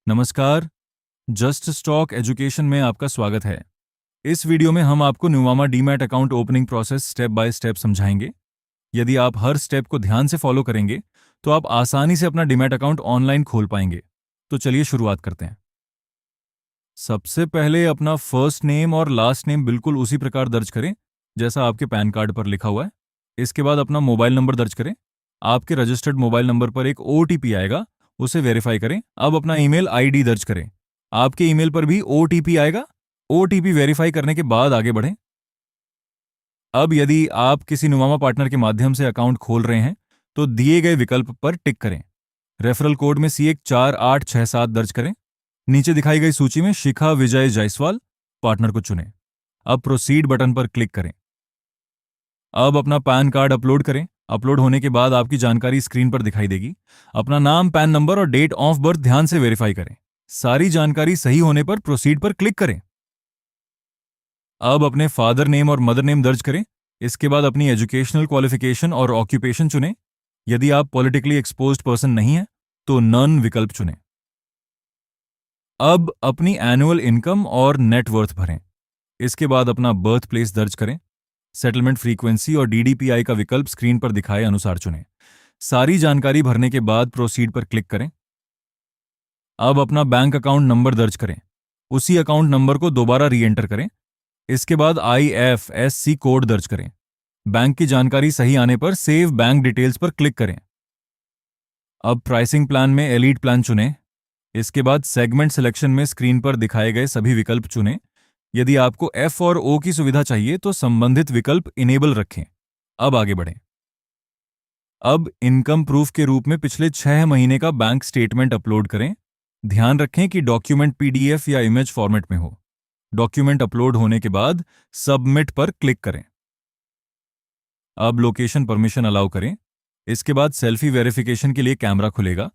नमस्कार। Just stock education में आपका स्वागत है। इस वीडियो में हम आपको Nuvama demat account opening process step by step समझाएंगे। यदि आप हर स्टेप को ध्यान से फॉलो करेंगे तो आप आसानी से अपना डीमैट अकाउंट ऑनलाइन खोल पाएंगे। तो चलिए शुरुआत करते हैं। सबसे पहले अपना फर्स्ट नेम और लास्ट नेम बिल्कुल उसी प्रकार दर्ज करें जैसा आपके पैन कार्ड पर लिखा हुआ है। इसके बाद अपना मोबाइल नंबर दर्ज करें। आपके रजिस्टर्ड मोबाइल नंबर पर एक OTP आएगा, उसे वेरीफाई करें। अब अपना ईमेल ID दर्ज करें। आपके ईमेल पर भी OTP आएगा। OTP वेरीफाई करने के बाद आगे बढ़ें। अब यदि आप किसी नुवामा पार्टनर के माध्यम से अकाउंट खोल रहे हैं तो दिए गए विकल्प पर टिक करें। रेफरल कोड में C14867 दर्ज करें। नीचे दिखाई गई सूची में शिखा विजय जायसवाल पार्टनर को चुनें। अब प्रोसीड बटन पर क्लिक करें। अब अपना पैन कार्ड अपलोड करें। अपलोड होने के बाद आपकी जानकारी स्क्रीन पर दिखाई देगी। अपना नाम, पैन नंबर और डेट ऑफ बर्थ ध्यान से वेरीफाई करें। सारी जानकारी सही होने पर प्रोसीड पर क्लिक करें। अब अपने फादर नेम और मदर नेम दर्ज करें। इसके बाद अपनी एजुकेशनल क्वालिफिकेशन और ऑक्यूपेशन चुनें। यदि आप पॉलिटिकली एक्सपोज्ड पर्सन नहीं हैं तो नन विकल्प चुनें। अब अपनी एनुअल इनकम और नेटवर्थ भरें। इसके बाद अपना बर्थ प्लेस दर्ज करें। सेटलमेंट फ्रीक्वेंसी और DDPI का विकल्प स्क्रीन पर दिखाए अनुसार चुनें। सारी जानकारी भरने के बाद प्रोसीड पर क्लिक करें। अब अपना बैंक अकाउंट नंबर दर्ज करें। उसी अकाउंट नंबर को दोबारा री एंटर करें। इसके बाद IFSC कोड दर्ज करें। बैंक की जानकारी सही आने पर सेव बैंक डिटेल्स पर क्लिक करें। अब प्राइसिंग प्लान में एलीट प्लान चुनें। इसके बाद सेगमेंट सिलेक्शन में स्क्रीन पर दिखाए गए सभी विकल्प चुनें। यदि आपको F और O की सुविधा चाहिए तो संबंधित विकल्प इनेबल रखें। अब आगे बढ़ें। अब इनकम प्रूफ के रूप में पिछले 6 महीने का बैंक स्टेटमेंट अपलोड करें। ध्यान रखें कि डॉक्यूमेंट PDF या इमेज फॉर्मेट में हो। डॉक्यूमेंट अपलोड होने के बाद सबमिट पर क्लिक करें। अब लोकेशन परमिशन अलाउ करें। इसके बाद सेल्फी वेरिफिकेशन के लिए कैमरा खुलेगा।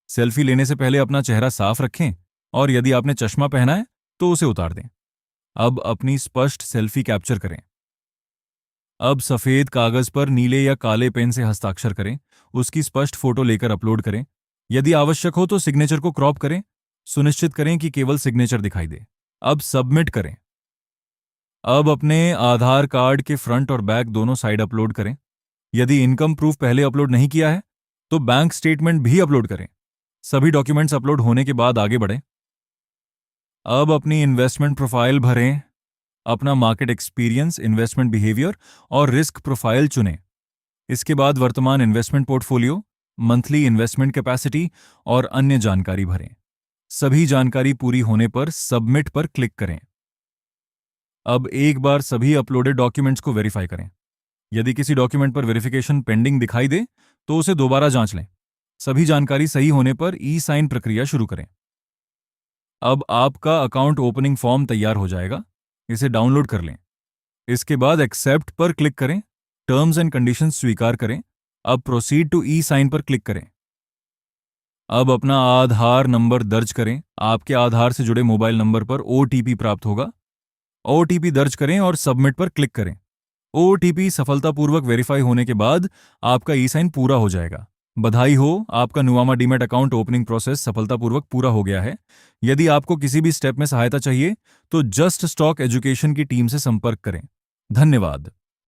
सेल्फी लेने से पहले अपना चेहरा साफ रखें और यदि आपने चश्मा पहना है तो उसे उतार दें। अब अपनी स्पष्ट सेल्फी कैप्चर करें। अब सफेद कागज पर नीले या काले पेन से हस्ताक्षर करें। उसकी स्पष्ट फोटो लेकर अपलोड करें। यदि आवश्यक हो तो सिग्नेचर को क्रॉप करें। सुनिश्चित करें कि केवल सिग्नेचर दिखाई दे। अब सबमिट करें। अब अपने आधार कार्ड के फ्रंट और बैक दोनों साइड अपलोड करें। यदि इनकम प्रूफ पहले अपलोड नहीं किया है तो बैंक स्टेटमेंट भी अपलोड करें। सभी डॉक्यूमेंट्स अपलोड होने के बाद आगे बढ़ें। अब अपनी इन्वेस्टमेंट प्रोफाइल भरें। अपना मार्केट एक्सपीरियंस, इन्वेस्टमेंट बिहेवियर और रिस्क प्रोफाइल चुनें। इसके बाद वर्तमान investment portfolio, monthly investment capacity और अन्य जानकारी भरें। सभी जानकारी पूरी होने पर सबमिट पर क्लिक करें। अब एक बार सभी अपलोडेड डॉक्यूमेंट्स को वेरीफाई करें। यदि किसी डॉक्यूमेंट पर वेरिफिकेशन पेंडिंग दिखाई दे तो उसे दोबारा जांच लें। सभी जानकारी सही होने पर ई-साइन प्रक्रिया शुरू करें। अब आपका अकाउंट ओपनिंग फॉर्म तैयार हो जाएगा। इसे डाउनलोड कर लें। इसके बाद एक्सेप्ट पर क्लिक करें। टर्म्स एंड कंडीशंस स्वीकार करें। अब प्रोसीड टू ई-साइन पर क्लिक करें। अब अपना आधार नंबर दर्ज करें। आपके आधार से जुड़े मोबाइल नंबर पर OTP प्राप्त होगा। OTP दर्ज करें और सबमिट पर क्लिक करें। OTP सफलतापूर्वक वेरीफाई होने के बाद आपका ई-साइन पूरा हो जाएगा। बधाई हो, आपका Nuvama demat account opening process सफलतापूर्वक पूरा हो गया है। यदि आपको किसी भी स्टेप में सहायता चाहिए तो जस्ट स्टॉक एजुकेशन की टीम से संपर्क करें। धन्यवाद।